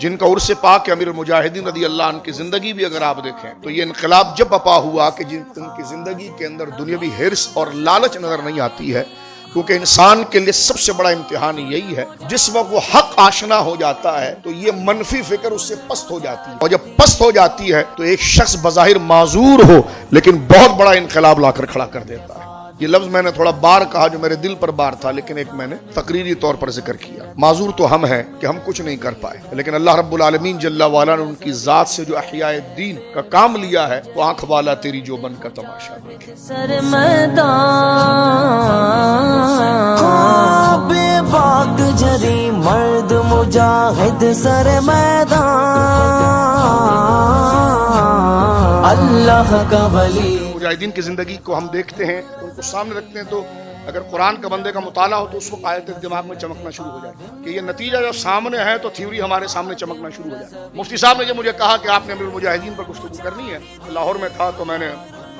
جن کا عرس پاک امیر المجاہدین رضی اللہ عنہ کی زندگی بھی اگر آپ دیکھیں تو یہ انقلاب جب بپا ہوا کہ جن کی زندگی کے اندر دنیاوی حرص اور لالچ نظر نہیں آتی ہے، کیونکہ انسان کے لیے سب سے بڑا امتحان یہی ہے جس وقت وہ حق آشنا ہو جاتا ہے تو یہ منفی فکر اس سے پست ہو جاتی ہے، اور جب پست ہو جاتی ہے تو ایک شخص بظاہر معذور ہو لیکن بہت بڑا انقلاب لا کر کھڑا کر دیتا ہے۔ یہ لفظ میں نے تھوڑا بار کہا جو میرے دل پر بار تھا، لیکن ایک میں نے تقریری طور پر ذکر کیا۔ معذور تو ہم ہیں کہ ہم کچھ نہیں کر پائے، لیکن اللہ رب العالمین جل وعلا نے ان کی ذات سے جو احیاء الدین کا کام لیا ہے وہ آنکھ والا تیری جو بن کا تماشا دیکھے۔ بے باک جری مرد مجاہد سر میدان، اللہ کا ولی۔ مجاہدین کی زندگی کو ہم دیکھتے ہیں، ان کو سامنے رکھتے ہیں تو اگر قرآن کا بندے کا مطالعہ ہو تو اس وقت آیت دماغ میں چمکنا شروع ہو جائے کہ یہ نتیجہ جب سامنے ہے تو تھیوری ہمارے سامنے چمکنا شروع ہو جائے۔ مفتی صاحب نے جب مجھے کہا کہ آپ نے امیر المجاہدین پر گفتگو کرنی ہے، لاہور میں تھا تو میں نے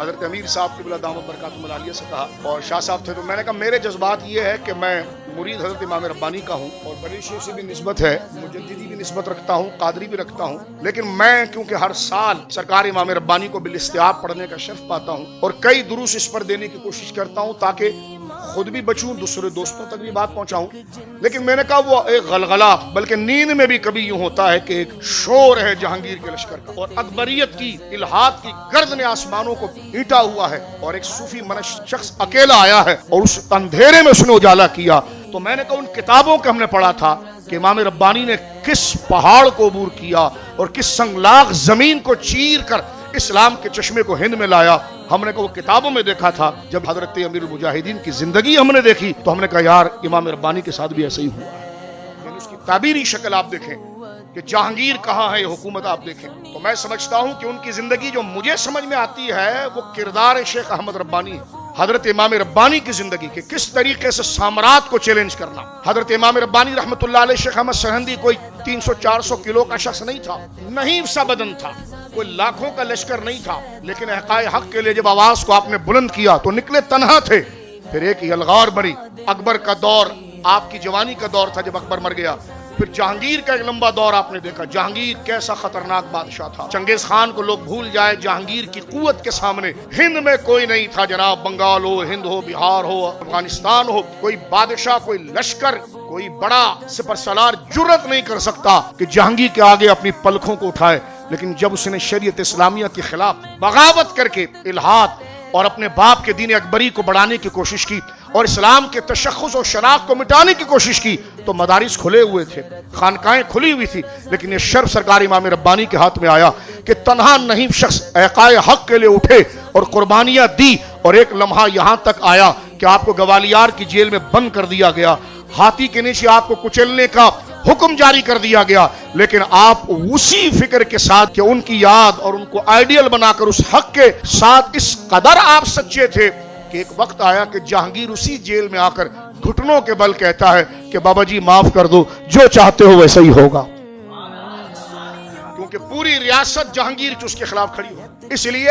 حضرت امیر صاحب کی بلا دامت برکاتہ العالیہ سے کہا، اور شاہ صاحب تھے، تو میں نے کہا میرے جذبات یہ ہے کہ میں مرید حضرت امام ربانی کا ہوں اور بڑی شیخ سے بھی نسبت ہے، مجددی بھی نسبت رکھتا ہوں، قادری بھی رکھتا ہوں، لیکن میں کیونکہ ہر سال سرکار امام ربانی کو بالاستیاب پڑھنے کا شرف پاتا ہوں اور کئی دروس اس پر دینے کی کوشش کرتا ہوں تاکہ خود بھی بچوں، دوسرے دوستوں تک بھی بات پہنچاؤں، لیکن میں نے کہا وہ ایک غلغلہ بلکہ نیند میں بھی کبھی یوں ہوتا ہے کہ ایک شور ہے جہانگیر کے لشکر کا، اور اکبریت کی الہات کی گرد نے آسمانوں کو اینٹا ہوا ہے، اور ایک صوفی منش شخص اکیلا آیا ہے اور اس اندھیرے میں اس نے اجالا کیا۔ تو میں نے کہا ان کتابوں کے ہم نے پڑھا تھا کہ امام ربانی نے کس پہاڑ کو عبور کیا اور کس سنگلاخ زمین کو چیر کر اسلام کے چشمے کو ہند میں لایا۔ ہم نے کہا وہ کتابوں میں دیکھا تھا، جب حضرت امیر المجاہدین کی زندگی ہم نے دیکھی تو ہم نے کہا یار امام ربانی کے ساتھ بھی ایسا ہی ہوا ہے۔ یعنی اس کی تعبیری شکل آپ دیکھیں کہ جہانگیر کہاں ہے، یہ حکومت آپ دیکھیں، تو میں سمجھتا ہوں کہ ان کی زندگی جو مجھے سمجھ میں آتی ہے وہ کردار شیخ احمد ربانی ہے۔ حضرت امام ربانی کی زندگی کے کس طریقے سے سامراج کو چیلنج کرنا۔ حضرت امام ربانی رحمۃ اللہ علیہ شیخ احمد سرہندی کوئی 300-400 کلو کا شخص نہیں تھا، نہیں سا بدن تھا، کوئی لاکھوں کا لشکر نہیں تھا، لیکن احقاء حق کے لیے جب آواز کو آپ نے بلند کیا تو نکلے تنہا تھے۔ پھر ایک یلغار بڑی، اکبر کا دور آپ کی جوانی کا دور تھا جب اکبر مر گیا، پھر جہانگیر کا ایک لمبا دور آپ نے دیکھا، جہانگیر کیسا خطرناک بادشاہ تھا۔ چنگیز خان کو لوگ بھول جائے، جہانگیر کی قوت کے سامنے ہند میں کوئی نہیں تھا جناب، بنگال ہو، ہند ہو، بہار ہو، افغانستان ہو، کوئی بادشاہ، کوئی لشکر، کوئی بڑا سپر سالار جرت نہیں کر سکتا کہ جہانگیر کے آگے اپنی پلکوں کو اٹھائے۔ لیکن جب اس نے شریعت اسلامیہ کے خلاف بغاوت کر کے الہات اور اپنے باپ کے دین اکبری کو بڑھانے کی کوشش کی اور اسلام کے تشخص اور شناخت کو مٹانے کی کوشش کی تو مدارس کھلے ہوئے تھے، خانقاہیں کھلی ہوئی تھی، لیکن یہ شرف سرکار امام ربانی کے ہاتھ میں آیا کہ تنہا نہیں شخص احقاء حق کے لیے اٹھے اور قربانیاں دی، اور ایک لمحہ یہاں تک آیا کہ آپ کو گوالیار کی جیل میں بند کر دیا گیا، ہاتھی کے نیچے آپ کو کچلنے کا حکم جاری کر دیا گیا، لیکن آپ اسی فکر کے ساتھ کہ ان کی یاد اور ان کو آئیڈیل بنا کر اس حق کے ساتھ اس قدر آپ سچے تھے کہ ایک وقت آیا کہ جہانگیر اسی جیل میں آ کر گھٹنوں کے بل کہتا ہے کہ بابا جی معاف کر دو، جو چاہتے ہو ویسا ہی ہوگا، کیونکہ پوری ریاست جہانگیر کی اس کے خلاف کھڑی ہو۔ اس لیے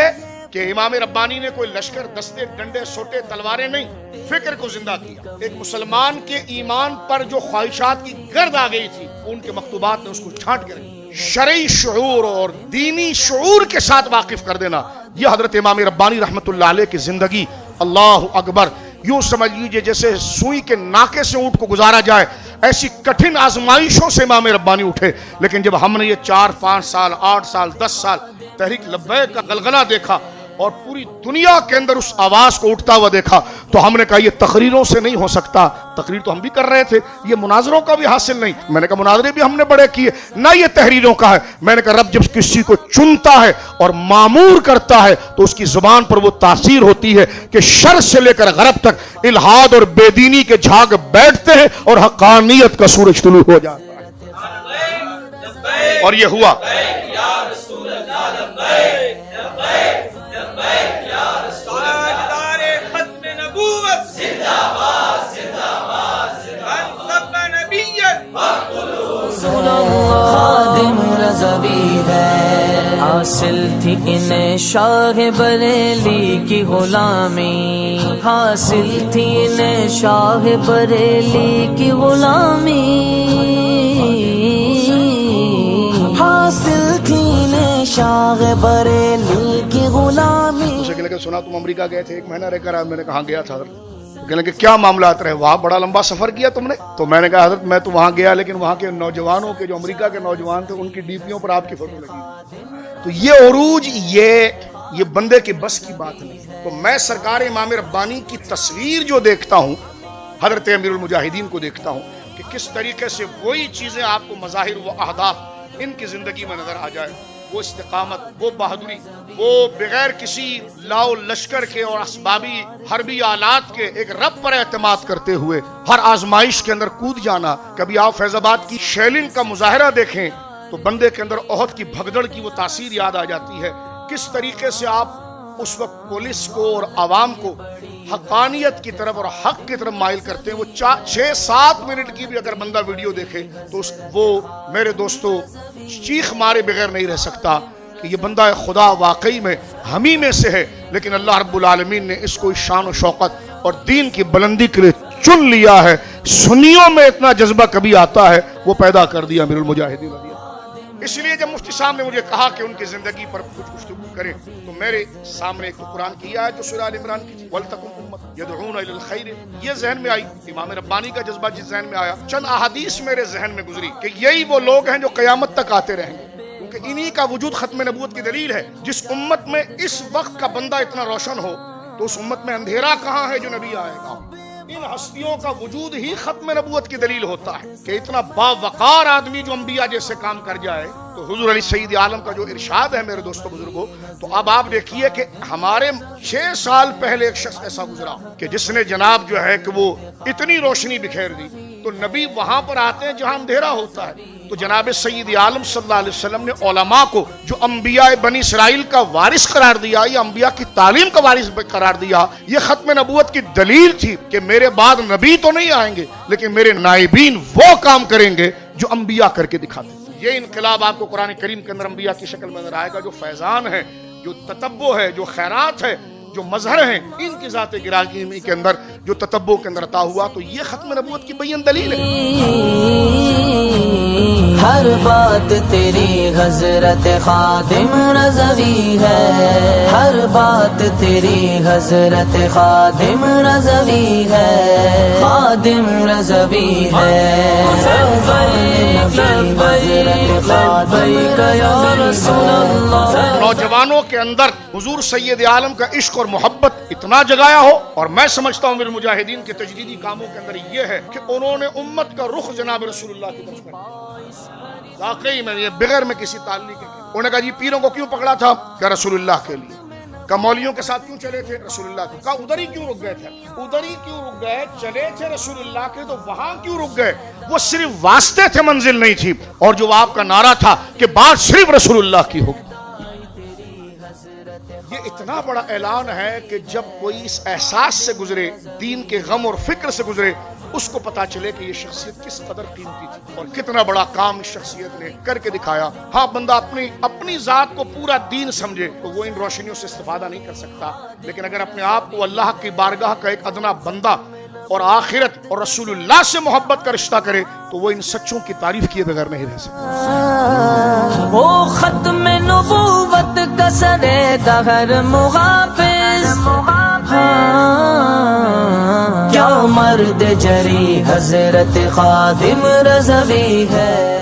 کہ امام ربانی نے کوئی لشکر، دستے، ڈنڈے، سوٹے، تلواریں نہیں، فکر کو زندہ کیا۔ ایک مسلمان کے ایمان پر جو خواہشات کی گرد آ گئی تھی ان کے مکتوبات نے اس کو چھانٹ کے رکھی۔ شرعی شعور اور دینی شعور کے ساتھ واقف کر دینا، یہ حضرت امام ربانی رحمۃ اللہ علیہ کی زندگی۔ اللہ اکبر، یوں سمجھ لیجئے جیسے سوئی کے ناکے سے اونٹ کو گزارا جائے، ایسی کٹھن آزمائشوں سے امام ربانی اٹھے، لیکن جب ہم نے یہ 4-5 سال، 8 سال، 10 سال تحریک لبیک کا غلغلہ دیکھا اور پوری دنیا کے اندر اس آواز کو اٹھتا ہوا دیکھا تو ہم نے کہا یہ تقریروں سے نہیں ہو سکتا۔ تقریر تو ہم بھی کر رہے تھے، یہ مناظروں کا بھی حاصل نہیں۔ میں نے کہا مناظرے بھی ہم نے بڑے کیے، نہ یہ تحریروں کا ہے۔ میں نے کہا رب جب کسی کو چنتا ہے اور معمور کرتا ہے تو اس کی زبان پر وہ تاثیر ہوتی ہے کہ شر سے لے کر غرب تک الہاد اور بے دینی کے جھاگ بیٹھتے ہیں اور حقانیت کا سورج طلوع ہو جاتا ہے، اور یہ ہوا۔ خادم رضوی ہے، حاصل تھی انہیں شاہ بریلی کی غلامی، حاصل تھی انہیں شاہ بریلی کی غلامی، شاہ بریلی کی غلامی. اسے کہنے کہ سنا تم امریکہ گئے تھے 1 مہینہ رہ کر آئے. میں نے کہا گیا تھا حضرت. کہنے کہ کیا معاملات رہے وہاں, بڑا لمبا سفر کیا تم نے؟ تو میں نے کہا حضرت میں تو وہاں گیا لیکن وہاں کے نوجوانوں کے, جو امریکہ کے نوجوان تھے, ان کی ڈیپیوں پر آپ کی فوٹو لگی. تو یہ عروج یہ بندے کے بس کی بات نہیں. تو میں سرکار امام ربانی کی تصویر جو دیکھتا ہوں, حضرت امیر المجاہدین کو دیکھتا ہوں کہ کس طریقے سے وہی چیزیں آپ کو مظاہر و اہداف ان کی زندگی میں نظر آ جائے. وہ استقامت, وہ بہادری, وہ بغیر کسی لاؤ لشکر کے اور اسبابی حربی آلات کے ایک رب پر اعتماد کرتے ہوئے ہر آزمائش کے اندر کود جانا. کبھی آپ فیض آباد کی شیلنگ کا مظاہرہ دیکھیں تو بندے کے اندر احد کی بھگدڑ کی وہ تاثیر یاد آ جاتی ہے. کس طریقے سے آپ اس وقت پولیس کو اور عوام کو حقانیت کی طرف اور حق کی طرف مائل کرتے ہیں. وہ 6-7 منٹ کی بھی اگر بندہ ویڈیو دیکھے تو وہ میرے دوستو چیخ مارے بغیر نہیں رہ سکتا کہ یہ بندہ خدا واقعی میں ہمیں میں سے ہے. لیکن اللہ رب العالمین نے اس کو شان و شوقت اور دین کی بلندی کے لیے چن لیا ہے. سنیوں میں اتنا جذبہ کبھی آتا ہے وہ پیدا کر دیا امیر المجاہدین. اس لیے جب مفتی صاحب نے مجھے کہا کہ ان کی زندگی پر کچھ گفتگو کریں تو میرے سامنے ایک قرآن کی آیت جو سورہ آل عمران کی وَلْتَكُنْ أُمَّةٌ يَدْعُونَ إِلَى الْخَيْرِ یہ ذہن میں آئی. امام ربانی کا جذبہ جس ذہن میں آیا, چند احادیث میرے ذہن میں گزری کہ یہی وہ لوگ ہیں جو قیامت تک آتے رہیں گے, کیونکہ انہی کا وجود ختم نبوت کی دلیل ہے. جس امت میں اس وقت کا بندہ اتنا روشن ہو تو اس امت میں اندھیرا کہاں ہے جو نبی آئے گا. ان ہستیوں کا وجود ہی ختم نبوت کی دلیل ہوتا ہے کہ اتنا باوقار آدمی جو انبیاء جیسے کام کر جائے. تو حضور علی سید عالم کا جو ارشاد ہے میرے دوستو بزرگوں, تو اب آپ دیکھیے کہ ہمارے 6 سال پہلے ایک شخص ایسا گزرا کہ جس نے جناب جو ہے کہ وہ اتنی روشنی بکھیر دی. تو نبی وہاں پر آتے ہیں جہاں اندھیرا ہوتا ہے. تو جناب سید عالم صلی اللہ علیہ وسلم نے علماء کو جو انبیاء بنی اسرائیل کا وارث قرار دیا, یا انبیاء کی تعلیم کا وارث قرار دیا, یہ ختم نبوت کی دلیل تھی کہ میرے بعد نبی تو نہیں آئیں گے لیکن میرے نائبین وہ کام کریں گے جو انبیاء کر کے دکھاتے. یہ انقلاب آپ کو قرآن کریم کے اندر انبیاء کی شکل میں نظر آئے گا. جو فیضان ہے, جو تتبع ہے, جو خیرات ہے, جو مظہر ہیں, ان کی ذات گرامی کے اندر جو تتبع کے اندر عطا ہوا, تو یہ ختم نبوت کی بین دلیل ہے. ہر بات تیری حضرت خادم رضوی ہے, ہر بات تیری حضرت خادم رضوی ہے, خادم رضوی ہے. نوجوانوں کے اندر حضور سید عالم کا عشق اور محبت اتنا جگایا ہو, اور میں سمجھتا ہوں میرے مجاہدین کے تجدیدی کاموں کے اندر یہ ہے کہ انہوں نے امت کا رخ جناب رسول اللہ کی طرف کر. واقعی میں یہ بغیر میں کسی تعلق کے, انہوں نے کہا جی پیروں کو کیوں پکڑا تھا؟ کہا رسول اللہ کے لیے. کہا مولیوں کے ساتھ کیوں چلے تھے؟ رسول اللہ کے. کہا ادھر ہی کیوں رک گئے تھے؟ ادھر ہی کیوں رک گئے؟ چلے تھے رسول اللہ کے تو وہاں کیوں رک گئے؟ وہ صرف واسطے تھے, منزل نہیں تھی. اور جو آپ کا نعرہ تھا کہ بات صرف رسول اللہ کی ہوگی, یہ اتنا بڑا اعلان ہے کہ جب کوئی اس احساس سے گزرے, دین کے غم اور فکر سے گزرے, اس کو پتا چلے کہ یہ شخصیت کس قدر قیمتی تھی اور کتنا بڑا کام اس شخصیت نے کر کے دکھایا. ہاں بندہ اپنی ذات کو پورا دین سمجھے تو وہ ان روشنیوں سے استفادہ نہیں کر سکتا, لیکن اگر اپنے آپ کو اللہ کی بارگاہ کا ایک ادنا بندہ اور آخرت اور رسول اللہ سے محبت کا رشتہ کرے تو وہ ان سچوں کی تعریف کیے بغیر نہیں رہ سکتا. وہ ختم نبوت کا سرے دہر محافظ, کیا مرد جری حضرت خادم رضوی ہے.